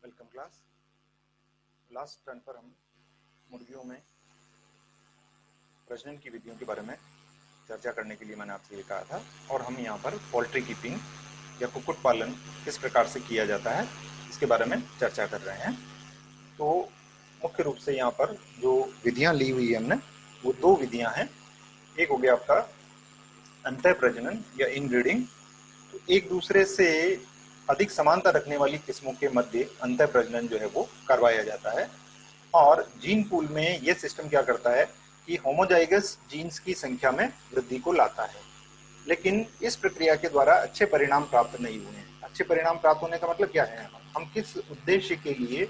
Welcome class. Last turn पर हम मुर्गियों में प्रजनन की विधियों के बारे में चर्चा करने के लिए मैंने आपसे ये कहा था, और हम यहाँ पर पोल्ट्री कीपिंग या कुक्कुट पालन किस प्रकार से किया जाता है इसके बारे में चर्चा कर रहे हैं। तो मुख्य रूप से यहाँ पर जो विधियाँ ली हुई है हमने वो दो विधियाँ हैं। एक हो गया आपका अंतः प्रजनन या इनब्रीडिंग, तो एक दूसरे से अधिक समानता रखने वाली किस्मों के मध्य अंतः प्रजनन जो है वो करवाया जाता है। और जीन पूल में ये सिस्टम क्या करता है कि होमोजाइगस जीन्स की संख्या में वृद्धि को लाता है, लेकिन इस प्रक्रिया के द्वारा अच्छे परिणाम प्राप्त नहीं हुए हैं। अच्छे परिणाम प्राप्त होने का मतलब क्या है, हम किस उद्देश्य के लिए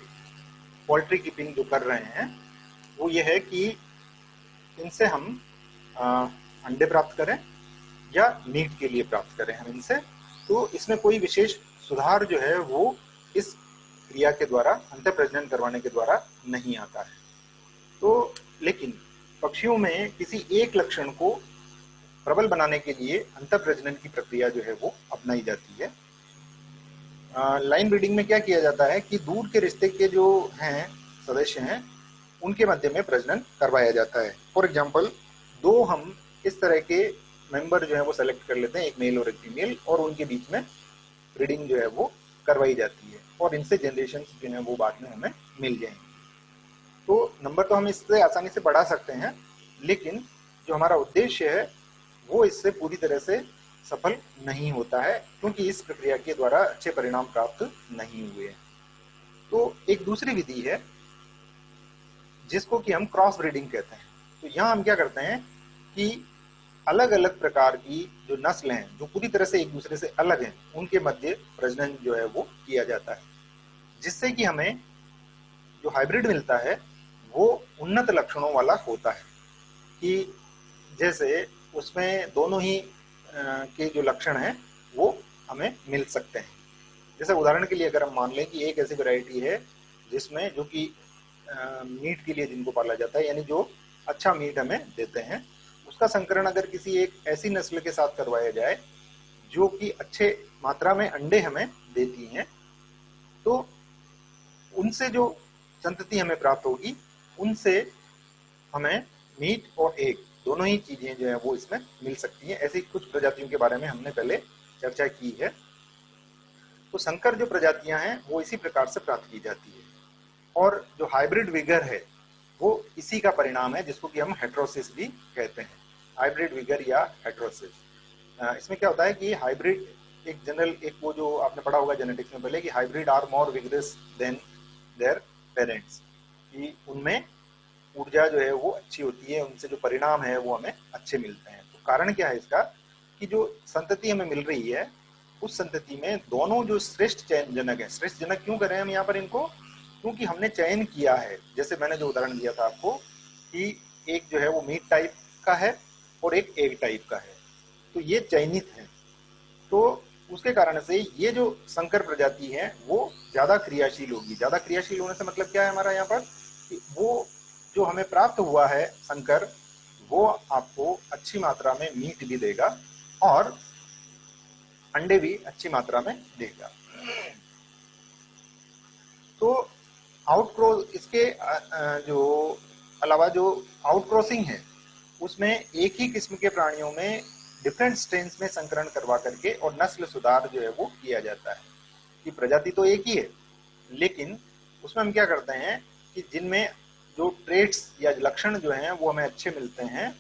पोल्ट्री कीपिंग जो कर रहे हैं वो ये है कि इनसे हम अंडे प्राप्त करें या मीट के लिए प्राप्त करें हम इनसे। तो इसमें कोई विशेष सुधार जो है वो इस क्रिया के द्वारा अंतः प्रजनन करवाने के द्वारा नहीं आता है। तो लेकिन पक्षियों में किसी एक लक्षण को प्रबल बनाने के लिए अंतः प्रजनन की प्रक्रिया जो है वो अपनाई जाती है। लाइन ब्रीडिंग में क्या किया जाता है कि दूर के रिश्ते के जो हैं सदस्य हैं उनके मध्य में प्रजनन करवाया जाता है। फॉर एग्जाम्पल, दो हम इस तरह के मेंबर जो है वो सेलेक्ट कर लेते हैं, एक मेल और एक फीमेल, और उनके बीच में ब्रीडिंग जो है वो करवाई जाती है और इनसे जनरेशन जो है वो बाद में हमें मिल जाएंगे। तो नंबर तो हम इससे आसानी से बढ़ा सकते हैं, लेकिन जो हमारा उद्देश्य है वो इससे पूरी तरह से सफल नहीं होता है, क्योंकि इस प्रक्रिया के द्वारा अच्छे परिणाम प्राप्त नहीं हुए हैं। तो एक दूसरी विधि है जिसको कि हम क्रॉस ब्रीडिंग कहते हैं। तो यहाँ हम क्या करते हैं कि अलग अलग प्रकार की जो नस्ल हैं जो पूरी तरह से एक दूसरे से अलग हैं उनके मध्य प्रजनन जो है वो किया जाता है, जिससे कि हमें जो हाइब्रिड मिलता है वो उन्नत लक्षणों वाला होता है। कि जैसे उसमें दोनों ही के जो लक्षण हैं वो हमें मिल सकते हैं। जैसे उदाहरण के लिए अगर हम मान लें कि एक ऐसी वैरायटी है जिसमें जो कि मीट के लिए जिनको पाला जाता है, यानी जो अच्छा मीट हमें देते हैं, उसका संकरण अगर किसी एक ऐसी नस्ल के साथ करवाया जाए जो कि अच्छे मात्रा में अंडे हमें देती हैं, तो उनसे जो संतति हमें प्राप्त होगी उनसे हमें मीट और एग दोनों ही चीजें जो है वो इसमें मिल सकती हैं। ऐसी कुछ प्रजातियों के बारे में हमने पहले चर्चा की है। तो संकर जो प्रजातियां हैं वो इसी प्रकार से प्राप्त की जाती है, और जो हाइब्रिड विगर है वो इसी का परिणाम है, जिसको कि हम हेट्रोसिस भी कहते हैं। हाइब्रिड विगर या हेट्रोसिस, इसमें क्या होता है कि हाइब्रिड एक जनरल एक वो जो आपने पढ़ा होगा जेनेटिक्स में पहले कि hybrid are more vigorous than their parents, कि उनमें ऊर्जा जो है वो अच्छी होती है, उनसे जो परिणाम है वो हमें अच्छे मिलते हैं। तो कारण क्या है इसका कि जो संतति हमें मिल रही है उस संतति में दोनों जो श्रेष्ठ चयन जनक है, श्रेष्ठ जनक क्यों करें हम यहाँ पर इनको, क्योंकि हमने चयन किया है। जैसे मैंने जो उदाहरण दिया था आपको कि एक जो है वो मीट टाइप का है और एक एग टाइप का है, तो ये चयनित है। तो उसके कारण से ये जो संकर प्रजाति है वो ज्यादा क्रियाशील होगी। ज्यादा क्रियाशील होने से मतलब क्या है हमारा यहाँ पर कि वो जो हमें प्राप्त हुआ है संकर, वो आपको अच्छी मात्रा में मीट भी देगा और अंडे भी अच्छी मात्रा में देगा। तो आउटक्रॉस इसके जो अलावा जो आउटक्रॉसिंग है उसमें एक ही किस्म के प्राणियों में डिफरेंट स्ट्रेन्स में संकरण करवा करके और नस्ल सुधार जो है वो किया जाता है। कि प्रजाति तो एक ही है, लेकिन उसमें हम क्या करते हैं कि जिनमें जो ट्रेट्स या लक्षण जो हैं वो हमें अच्छे मिलते हैं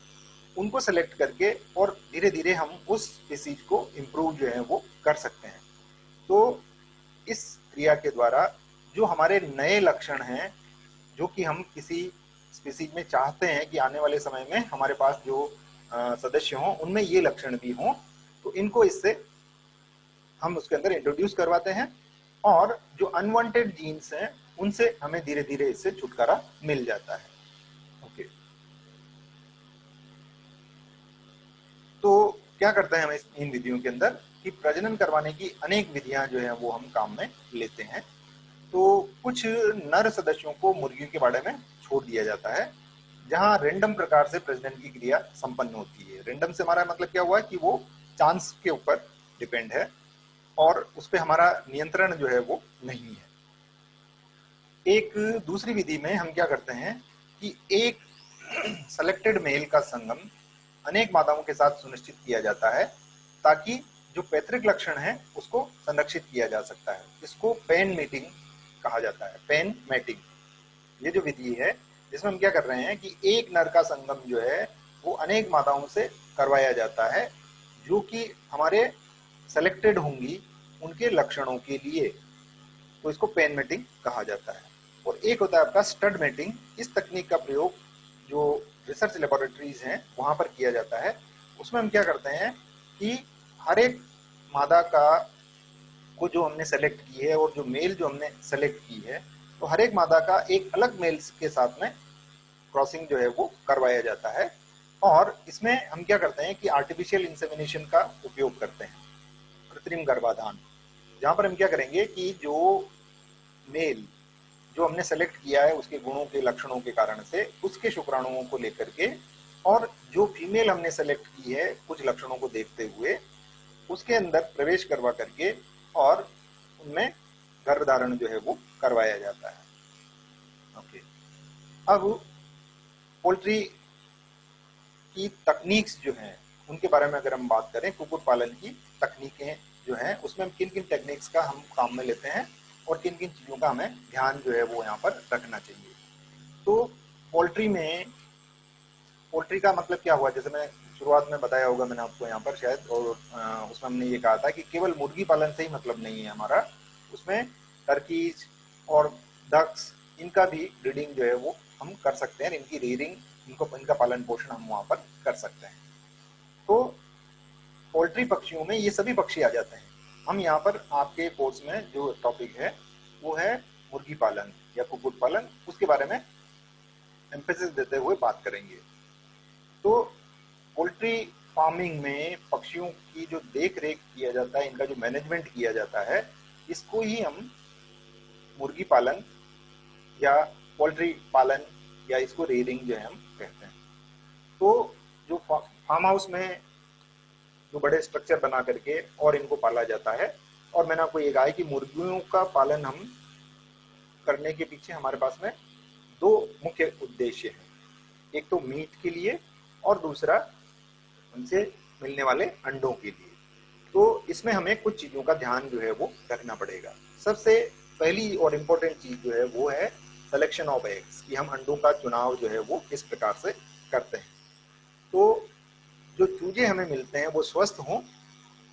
उनको सेलेक्ट करके और धीरे धीरे हम उस स्पीसीज को इम्प्रूव जो है वो कर सकते हैं। तो इस क्रिया के द्वारा जो हमारे नए लक्षण हैं जो कि हम किसी स्पीसीज में चाहते हैं कि आने वाले समय में हमारे पास जो सदस्य हों उनमें ये लक्षण भी हों, तो इनको इससे हम उसके अंदर इंट्रोड्यूस करवाते हैं और जो अनवांटेड जीन्स हैं उनसे हमें धीरे धीरे इससे छुटकारा मिल जाता है। ओके, तो क्या करते हैं हम इन विधियों के अंदर कि प्रजनन करवाने की अनेक विधियां जो है वो हम काम में लेते हैं। तो कुछ नर सदस्यों को मुर्गियों के बारे में छोड़ दिया जाता है जहां रेंडम प्रकार से प्रजनन की क्रिया संपन्न होती है। रेंडम से हमारा मतलब क्या हुआ कि वो चांस के ऊपर डिपेंड है और उस पर हमारा नियंत्रण जो है वो नहीं है। एक दूसरी विधि में हम क्या करते हैं कि एक सेलेक्टेड मेल का संगम अनेक मादाओं के साथ सुनिश्चित किया जाता है ताकि जो पैतृक लक्षण है उसको संरक्षित किया जा सकता है। इसको पेन मीटिंग कहा जाता है, पेन मैटिंग। ये जो विधि है जिसमें हम क्या कर रहे हैं कि एक नर का संगम जो है वो अनेक मादाओं से करवाया जाता है जो कि हमारे सेलेक्टेड होंगी उनके लक्षणों के लिए, तो इसको पेन मैटिंग कहा जाता है। और एक होता है आपका स्टड मैटिंग। इस तकनीक का प्रयोग जो रिसर्च लेबोरेटरीज हैं वहां पर किया जाता है। उसमें हम क्या करते हैं कि हर एक मादा का को जो हमने सेलेक्ट की है और जो मेल जो हमने सेलेक्ट की है, तो हर एक मादा का एक अलग मेल के साथ में क्रॉसिंग जो है वो करवाया जाता है। और इसमें हम क्या करते हैं कि आर्टिफिशियल इंसेमिनेशन का उपयोग करते हैं, कृत्रिम गर्भाधान, जहां पर हम क्या करेंगे कि जो मेल जो हमने सेलेक्ट किया है उसके गुणों के लक्षणों के कारण से उसके शुक्राणुओं को लेकर के, और जो फीमेल हमने सेलेक्ट की है कुछ लक्षणों को देखते हुए उसके अंदर प्रवेश करवा करके और उनमें गर्भधारण जो है वो करवाया जाता है। ओके, अब पोल्ट्री की तकनीक्स जो हैं उनके बारे में अगर हम बात करें, कुक्कुट पालन की तकनीकें जो हैं उसमें हम किन किन टेक्निक्स का हम काम में लेते हैं और किन किन चीज़ों का हमें ध्यान जो है वो यहाँ पर रखना चाहिए। तो पोल्ट्री में, पोल्ट्री का मतलब क्या हुआ, जैसे मैं शुरुआत में बताया होगा मैंने आपको यहाँ पर शायद, और उसमें हमने ये कहा था कि केवल मुर्गी पालन से ही मतलब नहीं है हमारा, उसमें टर्कीज और डक्स इनका भी ब्रीडिंग जो है वो हम कर सकते हैं, इनकी रेयरिंग, इनका पालन पोषण हम वहाँ पर कर सकते हैं। तो पोल्ट्री पक्षियों में ये सभी पक्षी आ जाते हैं। हम यहाँ पर आपके कोर्स में जो टॉपिक है वो है मुर्गी पालन या कुक्कुट पालन, उसके बारे में एम्फेसिस देते हुए बात करेंगे। तो पोल्ट्री फार्मिंग में पक्षियों की जो देख रेख किया जाता है, इनका जो मैनेजमेंट किया जाता है, इसको ही हम मुर्गी पालन या पोल्ट्री पालन या इसको रेयरिंग जो है हम कहते हैं। तो जो फार्म हाउस में जो बड़े स्ट्रक्चर बना करके और इनको पाला जाता है, और मैंने आपको ये कहा है कि मुर्गियों का पालन हम करने के पीछे हमारे पास में दो मुख्य उद्देश्य हैं, एक तो मीट के लिए और दूसरा उनसे मिलने वाले अंडों के लिए। तो इसमें हमें कुछ चीजों का ध्यान जो है वो रखना पड़ेगा। सबसे पहली और इम्पोर्टेंट चीज जो है वो है सिलेक्शन ऑफ एग्स, कि हम अंडों का चुनाव जो है वो किस प्रकार से करते हैं। तो जो चूजे हमें मिलते हैं वो स्वस्थ हों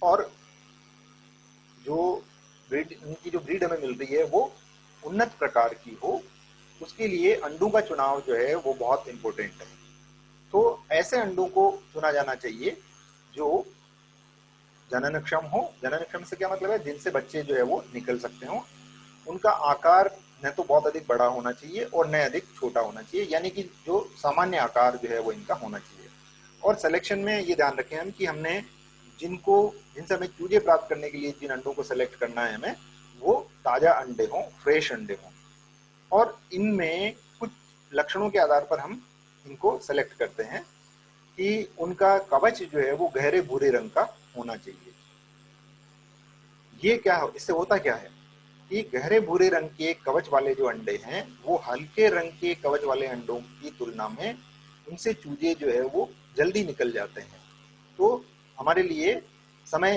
और जो ब्रीड, उनकी जो ब्रीड हमें मिल रही है वो उन्नत प्रकार की हो, उसके लिए अंडों का चुनाव जो है वो बहुत इम्पोर्टेंट है। तो ऐसे अंडों को चुना जाना चाहिए जो जननक्षम हो। जननक्षम से क्या मतलब है, जिनसे बच्चे जो है वो निकल सकते हो। उनका आकार न तो बहुत अधिक बड़ा होना चाहिए और न अधिक छोटा होना चाहिए, यानी कि जो सामान्य आकार जो है वो इनका होना चाहिए। और सिलेक्शन में ये ध्यान रखें हम कि हमने जिनसे हमें चूजे प्राप्त करने के लिए जिन अंडों को सेलेक्ट करना है हमें, वो ताजा अंडे हों, फ्रेश अंडे हों, और इनमें कुछ लक्षणों के आधार पर हम इनको सेलेक्ट करते हैं कि उनका कवच जो है वो गहरे भूरे रंग का होना चाहिए। ये क्या, इससे होता क्या है कि गहरे भूरे रंग के कवच वाले जो अंडे हैं वो हल्के रंग के कवच वाले अंडों की तुलना में उनसे चूजे जो है वो जल्दी निकल जाते हैं। तो हमारे लिए समय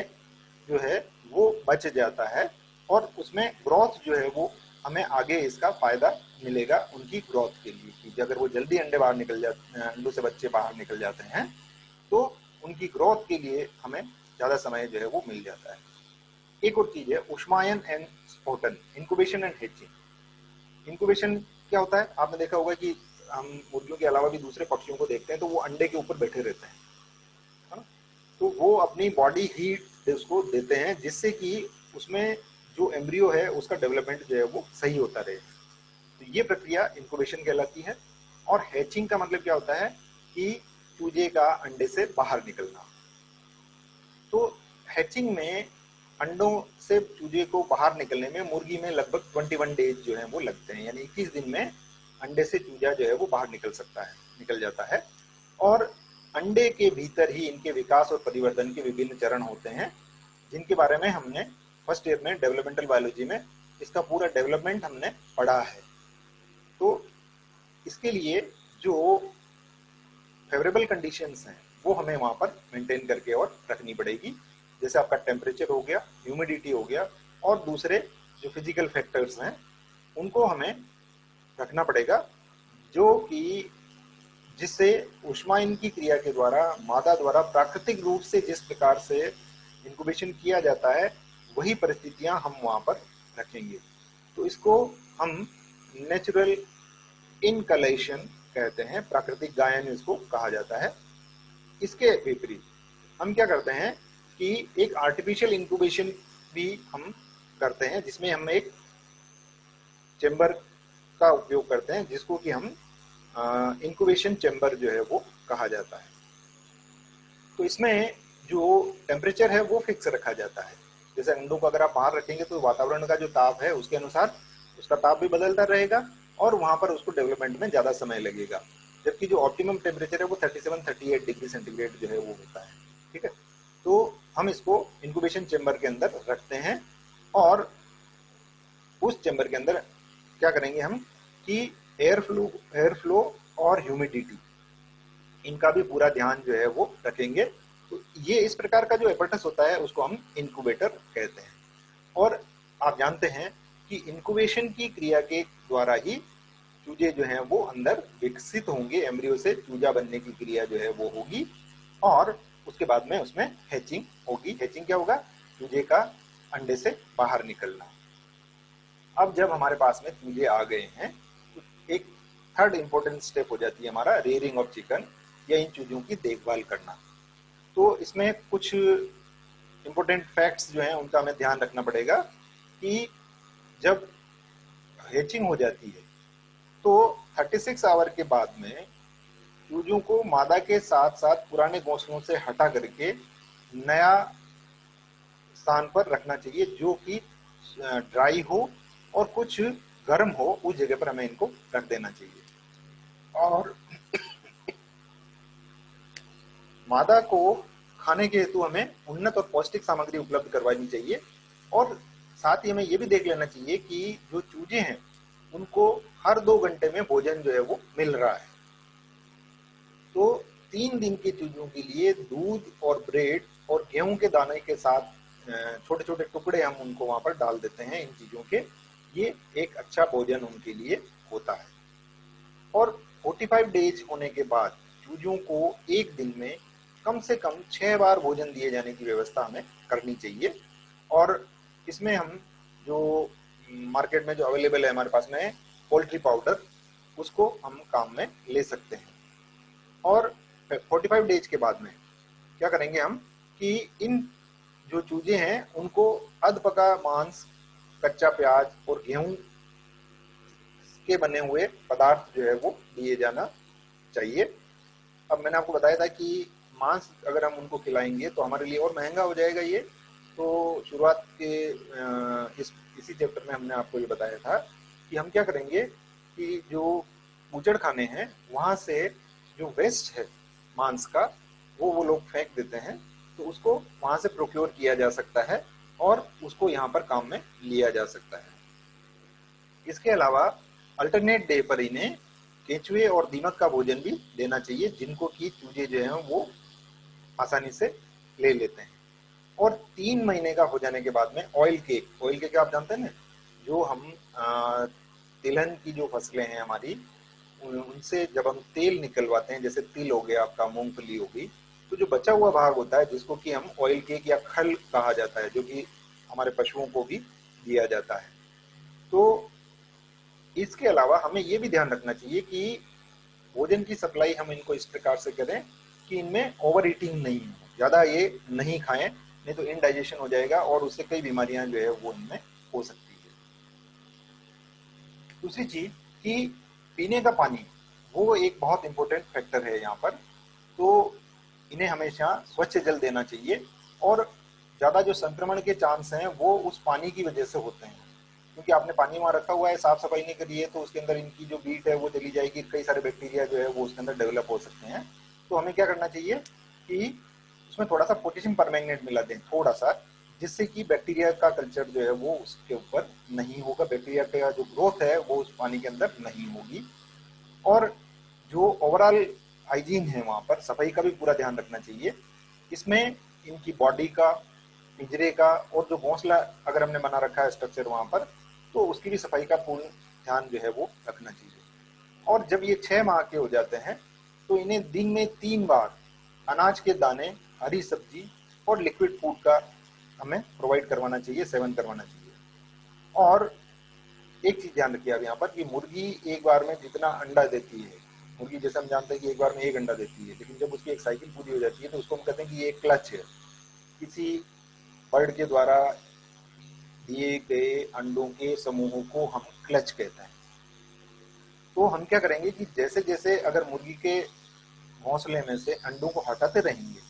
जो है वो बच जाता है और उसमें ग्रोथ जो है वो हमें आगे इसका फायदा मिलेगा उनकी ग्रोथ के लिए, कि अगर वो जल्दी अंडे बाहर निकल जाते हैं, अंडों से बच्चे बाहर निकल जाते हैं, तो उनकी ग्रोथ के लिए हमें ज़्यादा समय जो है वो मिल जाता है। एक और चीज़ है उष्मायन एंड स्फोटन, इंक्यूबेशन एंड हेचिंग। इंक्यूबेशन क्या होता है, आपने देखा होगा कि हम मुर्गियों के अलावा भी दूसरे पक्षियों को देखते हैं तो वो अंडे के ऊपर बैठे रहते हैं, है ना? तो वो अपनी बॉडी हीट उसको देते हैं जिससे कि उसमें जो एम्ब्रियो है उसका डेवलपमेंट जो है वो सही होता रहे। तो ये प्रक्रिया इंक्यूबेशन कहलाती है। और हैचिंग का मतलब क्या होता है कि चूजे का अंडे से बाहर निकलना। तो हैचिंग में अंडों से चूजे को बाहर निकलने में मुर्गी में लगभग 21 डेज जो है वो लगते हैं, यानी 21 दिन में अंडे से चूजा जो है वो बाहर निकल जाता है। और अंडे के भीतर ही इनके विकास और परिवर्तन के विभिन्न चरण होते हैं, जिनके बारे में हमने फर्स्ट ईयर में डेवलपमेंटल बायोलॉजी में इसका पूरा डेवलपमेंट हमने पढ़ा है। तो इसके लिए जो फेवरेबल कंडीशंस हैं वो हमें वहाँ पर मेंटेन करके और रखनी पड़ेगी। जैसे आपका टेम्परेचर हो गया, ह्यूमिडिटी हो गया, और दूसरे जो फिजिकल फैक्टर्स हैं उनको हमें रखना पड़ेगा, जो कि जिससे ऊष्मायन की क्रिया के द्वारा मादा द्वारा प्राकृतिक रूप से जिस प्रकार से इंक्यूबेशन किया जाता है वही परिस्थितियां हम वहां पर रखेंगे। तो इसको हम नेचुरल इनकलेशन कहते हैं, प्राकृतिक गायन इसको कहा जाता है। इसके विपरीत हम क्या करते हैं कि एक आर्टिफिशियल इंक्यूबेशन भी हम करते हैं, जिसमें हम एक चेंबर का उपयोग करते हैं जिसको कि हम इंक्यूबेशन चेंबर जो है वो कहा जाता है। तो इसमें जो टेम्परेचर है वो फिक्स रखा जाता है। जैसे अंडों को अगर आप बाहर रखेंगे तो वातावरण का जो ताप है उसके अनुसार उसका ताप भी बदलता रहेगा और वहां पर उसको डेवलपमेंट में ज्यादा समय लगेगा, जबकि जो ऑप्टिमम टेम्परेचर है वो 37-38 डिग्री सेंटीग्रेड जो है वो होता है। ठीक है, तो हम इसको इंक्यूबेशन चेंबर के अंदर रखते हैं और उस चेंबर के अंदर क्या करेंगे हम कि एयर फ्लो और ह्यूमिडिटी इनका भी पूरा ध्यान जो है वो रखेंगे। तो ये इस प्रकार का जो एपर्टस होता है उसको हम इंक्यूबेटर कहते हैं। और आप जानते हैं कि इंक्यूबेशन की क्रिया के द्वारा ही चूजे जो हैं वो अंदर विकसित होंगे, एम्ब्रियो से चूजा बनने की क्रिया जो है वो होगी और उसके बाद में उसमें हैचिंग होगी। हैचिंग क्या होगा? चूजे का अंडे से बाहर निकलना। अब जब हमारे पास में चूजे आ गए हैं तो एक थर्ड इंपॉर्टेंट स्टेप हो जाती है हमारा रेयरिंग ऑफ चिकन, या इन चूजों की देखभाल करना। तो इसमें कुछ इंपॉर्टेंट फैक्ट्स जो हैं उनका हमें ध्यान रखना पड़ेगा कि जब हैचिंग हो जाती है तो 36 आवर के बाद में चूजों को मादा के साथ साथ पुराने घोंसलों से हटा करके नया स्थान पर रखना चाहिए जो कि ड्राई हो और कुछ गर्म हो, उस जगह पर हमें इनको रख देना चाहिए। और मादा को खाने के हेतु हमें उन्नत और पौष्टिक सामग्री उपलब्ध करवानी चाहिए और साथ ही हमें यह भी देख लेना चाहिए कि जो चूजे हैं उनको हर 2 घंटे में भोजन जो है वो मिल रहा है। तो 3 दिन के चूजों के लिए दूध और ब्रेड और गेहूं के दाने के साथ छोटे छोटे टुकड़े हम उनको वहां पर डाल देते हैं इन चीजों के। ये एक अच्छा भोजन उनके लिए होता है। और 45 डेज होने के बाद चूजों को एक दिन में कम से कम 6 बार भोजन दिए जाने की व्यवस्था हमें करनी चाहिए। और इसमें हम जो मार्केट में जो अवेलेबल है हमारे पास में पोल्ट्री पाउडर, उसको हम काम में ले सकते हैं। और 45 डेज के बाद में क्या करेंगे हम कि इन जो चूजे हैं उनको अध पका मांस, कच्चा प्याज और गेहूं के बने हुए पदार्थ जो है वो दिए जाना चाहिए। अब मैंने आपको बताया था कि मांस अगर हम उनको खिलाएंगे तो हमारे लिए और महंगा हो जाएगा ये। तो शुरुआत के इसी चैप्टर में हमने आपको ये बताया था कि हम क्या करेंगे कि जो बूचड़ खाने हैं वहां से जो वेस्ट है मांस का वो लोग फेंक देते हैं, तो उसको वहां से प्रोक्योर किया जा सकता है और उसको यहाँ पर काम में लिया जा सकता है। इसके अलावा अल्टरनेट डे पर इन्हें केंचुए और दीमक का भोजन भी देना चाहिए, जिनको कि चूजे जो हैं वो आसानी से ले लेते हैं। और 3 महीने का हो जाने के बाद में ऑयल केक आप जानते हैं ना, जो हम तिलहन की जो फसलें हैं हमारी उनसे जब हम तेल निकलवाते हैं, जैसे तिल हो गया आपका, मूंगफली हो गई, तो जो बचा हुआ भाग होता है जिसको कि हम ऑयल केक या खल कहा जाता है, जो कि हमारे पशुओं को भी दिया जाता है। तो इसके अलावा हमें ये भी ध्यान रखना चाहिए कि भोजन की सप्लाई हम इनको इस प्रकार से करें कि इनमें ओवर ईटिंग नहीं हो, ज्यादा ये नहीं खाएं, नहीं तो इनडाइजेशन हो जाएगा और उससे कई बीमारियां जो है वो इनमें हो सकती है। दूसरी चीज कि पीने का पानी वो एक बहुत इंपॉर्टेंट फैक्टर है यहाँ पर। तो इन्हें हमेशा स्वच्छ जल देना चाहिए और ज्यादा जो संक्रमण के चांस हैं वो उस पानी की वजह से होते हैं, क्योंकि आपने पानी वहां रखा हुआ है, साफ सफाई नहीं करी है, तो उसके अंदर इनकी जो बीट है वो चली जाएगी, कई सारे बैक्टीरिया जो है वो उसके अंदर डेवलप हो सकते हैं। तो हमें क्या करना चाहिए कि उसमें थोड़ा सा पोटेशियम परमैंगनेट मिला दें, थोड़ा सा, जिससे कि बैक्टीरिया का कल्चर जो है वो उसके ऊपर नहीं होगा, बैक्टीरिया का जो ग्रोथ है वो उस पानी के अंदर नहीं होगी। और जो ओवरऑल हाइजीन है वहाँ पर सफाई का भी पूरा ध्यान रखना चाहिए। इसमें इनकी बॉडी का, पिंजरे का और जो घोंसला अगर हमने बना रखा है स्ट्रक्चर वहाँ पर, तो उसकी भी सफाई का पूर्ण ध्यान जो है वो रखना चाहिए। और जब ये 6 माह के हो जाते हैं तो इन्हें दिन में 3 बार अनाज के दाने, हरी सब्जी और लिक्विड फूड का हमें प्रोवाइड करवाना चाहिए, सेवन करवाना चाहिए। और एक चीज ध्यान रखिए आप यहाँ पर कि मुर्गी एक बार में जितना अंडा देती है, मुर्गी जैसे हम जानते हैं कि एक बार में 1 अंडा देती है, लेकिन जब उसकी एक साइकिल पूरी हो जाती है तो उसको हम कहते हैं कि ये एक क्लच है। किसी बर्ड के द्वारा दिए गए अंडों के समूहों को हम क्लच कहते हैं। तो हम क्या करेंगे कि जैसे जैसे अगर मुर्गी के घोंसले में से अंडों को हटाते रहेंगे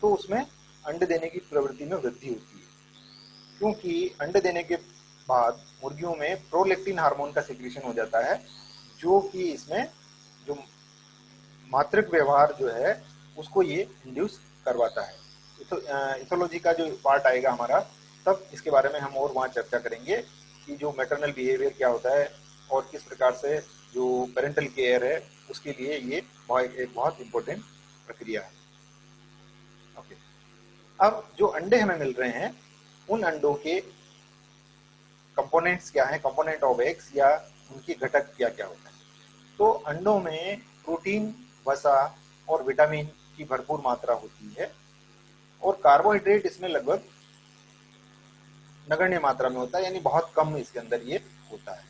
तो उसमें अंडे देने की प्रवृत्ति में वृद्धि होती है, क्योंकि अंडे देने के बाद मुर्गियों में प्रोलैक्टिन हार्मोन का सिक्रीशन हो जाता है, जो कि इसमें जो मातृक व्यवहार जो है उसको ये इंड्यूस करवाता है। इथोलॉजी का जो पार्ट आएगा हमारा, तब इसके बारे में हम और वहाँ चर्चा करेंगे कि जो मैटरनल बिहेवियर क्या होता है और किस प्रकार से जो पेरेंटल केयर है उसके लिए ये एक बहुत इंपॉर्टेंट प्रक्रिया है। ओके, अब जो अंडे हमें मिल रहे हैं उन अंडों के कंपोनेंट्स क्या हैं, कंपोनेंट ऑफ एग्स या उनके घटक क्या क्या होते हैं। तो अंडों में प्रोटीन, वसा और विटामिन की भरपूर मात्रा होती है और कार्बोहाइड्रेट इसमें लगभग नगण्य मात्रा में होता है, यानी बहुत कम इसके अंदर ये होता है।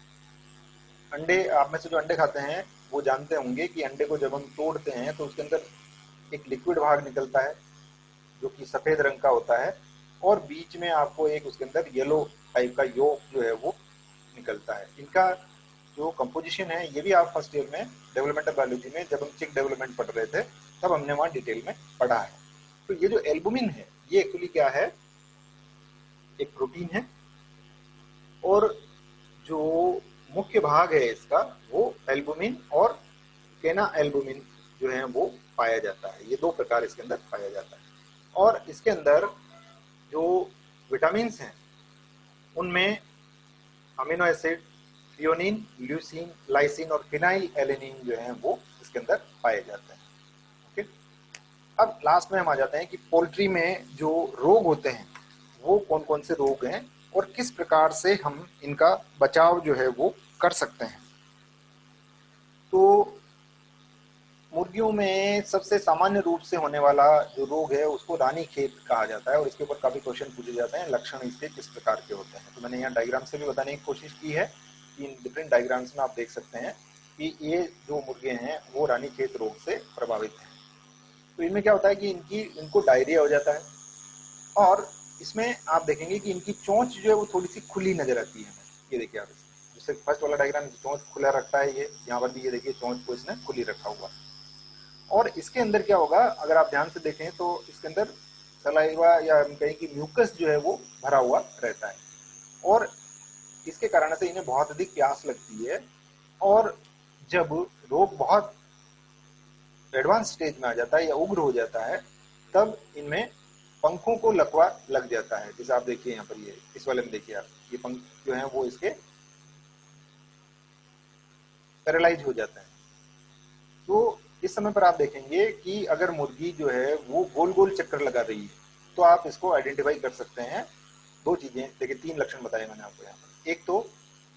अंडे, आप में से जो अंडे खाते हैं वो जानते होंगे कि अंडे को जब हम तोड़ते हैं तो उसके अंदर एक लिक्विड भाग निकलता है जो कि सफेद रंग का होता है, और बीच में आपको एक उसके अंदर येलो टाइप का योक जो है वो निकलता है। इनका जो कंपोजिशन है ये भी आप फर्स्ट ईयर में डेवलपमेंटल बायोलॉजी में जब हम चिक डेवलपमेंट पढ़ रहे थे तब हमने वहां डिटेल में पढ़ा है। तो ये जो एल्बुमिन है ये एक्चुअली क्या है, एक प्रोटीन है, और जो मुख्य भाग है इसका वो एल्बुमिन और केना एल्बुमिन जो है वो पाया जाता है। ये 2 प्रकार इसके अंदर पाया जाता है। और इसके अंदर जो विटामिन हैं उनमें amino acid, threonine, leucine, lysine और फिनाइल एलेनिन जो है वो इसके अंदर पाए जाते हैं। ओके, अब लास्ट में हम आ जाते हैं कि पोल्ट्री में जो रोग होते हैं वो कौन कौन से रोग हैं और किस प्रकार से हम इनका बचाव जो है वो कर सकते हैं। तो मुर्गियों में सबसे सामान्य रूप से होने वाला जो रोग है उसको रानीखेत कहा जाता है, और इसके ऊपर काफी क्वेश्चन पूछे जाते हैं, लक्षण इसके किस प्रकार के होते हैं। तो मैंने यहाँ डायग्राम से भी बताने की कोशिश की है कि इन डिफरेंट डायग्राम्स में आप देख सकते हैं कि ये जो मुर्गे हैं वो रानीखेत रोग से प्रभावित हैं। तो इनमें क्या होता है कि इनको डायरिया हो जाता है, और इसमें आप देखेंगे कि इनकी चोंच जो है वो थोड़ी सी खुली नजर आती है। ये देखिए आप, जैसे फर्स्ट वाला डायग्राम चोंच खुला रखता है, ये यहाँ पर भी ये देखिए चोंच को इसने खुली रखा हुआ। और इसके अंदर क्या होगा, अगर आप ध्यान से देखें तो इसके अंदर सलाइवा या हम कहें कि म्यूकस जो है वो भरा हुआ रहता है, और इसके कारण से इन्हें बहुत अधिक प्यास लगती है। और जब रोग बहुत एडवांस स्टेज में आ जाता है या उग्र हो जाता है तब इनमें पंखों को लकवा लग जाता है। जैसे आप देखिए यहाँ पर, ये इस वाले में देखिए आप, ये पंख जो है वो इसके पैरालाइज हो जाता है। तो इस समय पर आप देखेंगे कि अगर मुर्गी जो है वो गोल गोल चक्कर लगा रही है तो आप इसको आइडेंटिफाई कर सकते हैं। 2 चीजें देखिए, 3 लक्षण बताए मैंने आपको यहाँ पर। एक तो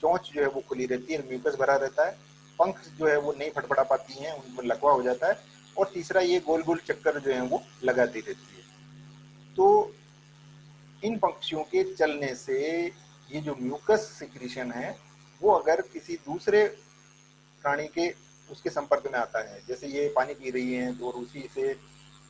चोंच जो है वो खुली रहती है, म्यूकस भरा रहता है, पंख जो है वो नहीं फटफटा पाती हैं, उनमें लकवा हो जाता है, और तीसरा ये गोल गोल चक्कर जो है वो लगाती रहती है। तो इन पक्षियों के चलने से ये जो म्यूकस सिक्रीशन है वो अगर किसी दूसरे प्राणी के उसके संपर्क में आता है, जैसे ये पानी पी रही है और उसी से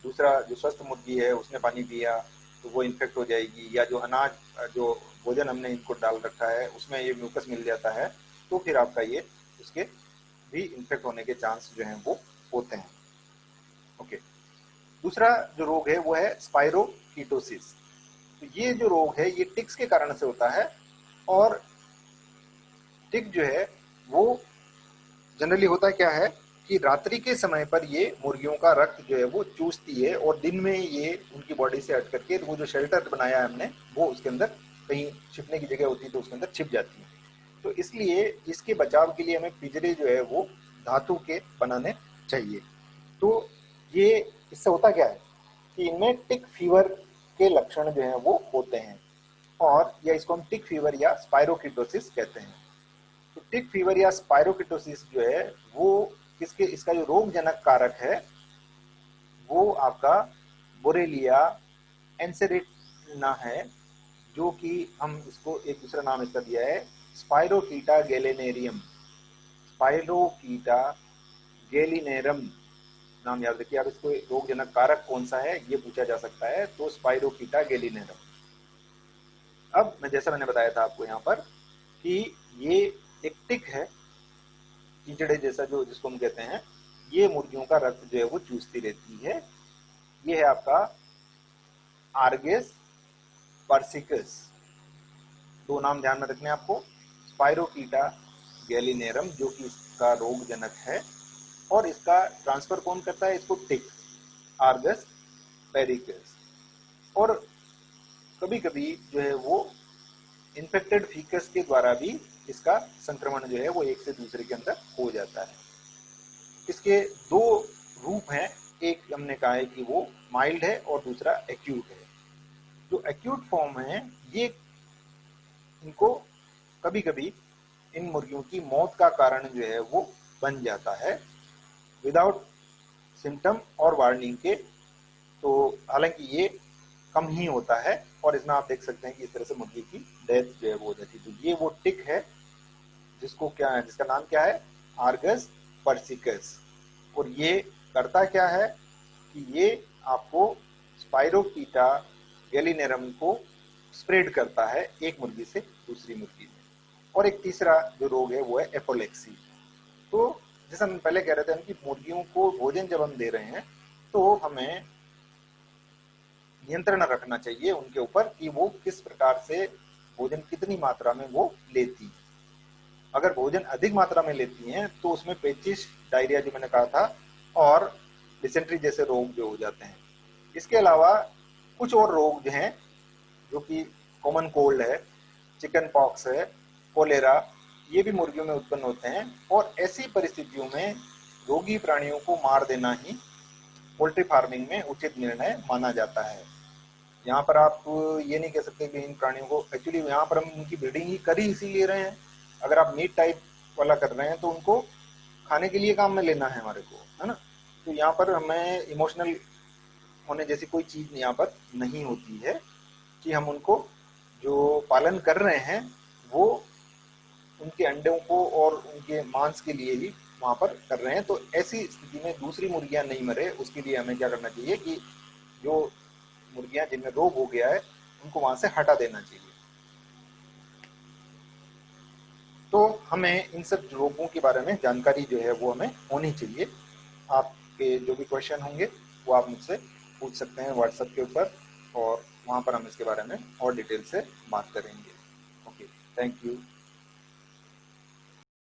दूसरा जो स्वस्थ मुर्गी है उसने पानी पिया तो वो इन्फेक्ट हो जाएगी, या जो अनाज, जो भोजन हमने इनको डाल रखा है उसमें ये म्यूकस मिल जाता है, तो फिर आपका ये उसके भी इन्फेक्ट होने के चांस जो हैं वो होते हैं। ओके, दूसरा जो रोग है वो है स्पाइरोकीटोसिस। तो ये जो रोग है ये टिक्स के कारण से होता है, और टिक जो है वो जनरली होता क्या है कि रात्रि के समय पर ये मुर्गियों का रक्त जो है वो चूसती है और दिन में ये उनकी बॉडी से हट करके वो जो शेल्टर बनाया है हमने वो उसके अंदर कहीं छिपने की जगह होती है तो उसके अंदर छिप जाती है। तो इसलिए इसके बचाव के लिए हमें पिंजरे जो है वो धातु के बनाने चाहिए। तो ये इससे होता क्या है कि इनमें टिक फीवर के लक्षण जो है वो होते हैं, और या इसको हम टिक फीवर या स्पाइरोकिटोसिस कहते हैं। तो टिक फीवर या स्पाइरोकिटोसिस जो है वो किसके, इसका जो रोगजनक कारक है वो आपका बोरेलिया एंसेरेटिना है, जो कि हम इसको एक दूसरा नाम इसका दिया है स्पाइरोकीटा गैलेनेरियम। स्पाइरोकीटा गैलिनेरम नाम याद रखिए आप। इसको रोगजनक कारक कौन सा है ये पूछा जा सकता है, तो स्पाइरोकीटा गैलिनेरम। अब मैं जैसा मैंने बताया था आपको यहाँ पर कि ये एक टिक है कीचड़े जैसा जो जिसको हम कहते हैं, ये मुर्गियों का रक्त जो है वो चूसती रहती है। ये है आपका आर्गेस पर्सिकस। दो नाम ध्यान में रखने आपको, स्पाइरोकीटा गैलिनेरम जो कि इसका रोगजनक है, और इसका ट्रांसफर कौन करता है, इसको टिक आर्गस पेरिकस। और कभी कभी जो है वो इन्फेक्टेड फीकस के द्वारा भी इसका संक्रमण जो है वो एक से दूसरे के अंदर हो जाता है। इसके दो रूप हैं, एक हमने कहा है कि वो माइल्ड है और दूसरा एक्यूट है। जो एक्यूट फॉर्म है ये इनको कभी कभी इन मुर्गियों की मौत का कारण जो है वो बन जाता है विदाउट सिम्टम और वार्निंग के। तो हालांकि ये कम ही होता है, और इसमें आप देख सकते हैं कि इस तरह से मुर्गी की डेथ जो है वो हो जाती है। तो ये वो टिक है जिसको क्या है, जिसका नाम क्या है, आर्गस पर्सिकस। और ये करता क्या है कि ये आपको स्पाइरोकीटा गैलिनेरम को स्प्रेड करता है एक मुर्गी से दूसरी मुर्गी में। और एक तीसरा जो रोग है वो है एपोलेक्सी। तो जैसा हम पहले कह रहे थे कि मुर्गियों को भोजन जब हम दे रहे हैं तो हमें नियंत्रण रखना चाहिए उनके ऊपर कि वो किस प्रकार से भोजन कितनी मात्रा में वो लेती। अगर भोजन अधिक मात्रा में लेती हैं तो उसमें पेचिश, डायरिया जो मैंने कहा था, और डिसेंट्री जैसे रोग जो हो जाते हैं। इसके अलावा कुछ और रोग जो हैं जो कि कॉमन कोल्ड है, चिकन पॉक्स है, कोलेरा, ये भी मुर्गियों में उत्पन्न होते हैं। और ऐसी परिस्थितियों में रोगी प्राणियों को मार देना ही पोल्ट्री फार्मिंग में उचित निर्णय माना जाता है। यहाँ पर आप ये नहीं कह सकते कि इन प्राणियों को, एक्चुअली यहाँ पर हम उनकी ब्रीडिंग ही कर ही इसीलिए रहे हैं। अगर आप मीट टाइप वाला कर रहे हैं तो उनको खाने के लिए काम में लेना है हमारे को, है ना। तो यहाँ पर हमें इमोशनल होने जैसी कोई चीज यहाँ पर नहीं होती है कि हम उनको जो पालन कर रहे हैं वो उनके अंडों को और उनके मांस के लिए ही वहां पर कर रहे हैं। तो ऐसी स्थिति में दूसरी मुर्गियां नहीं मरे उसके लिए हमें क्या करना चाहिए कि जो मुर्गियां जिनमें रोग हो गया है उनको वहां से हटा देना चाहिए। तो हमें इन सब रोगों के बारे में जानकारी जो है वो हमें होनी चाहिए। आपके जो भी क्वेश्चन होंगे वो आप मुझसे पूछ सकते हैं व्हाट्सएप के ऊपर, और वहाँ पर हम इसके बारे में और डिटेल से बात करेंगे। Okay, thank you.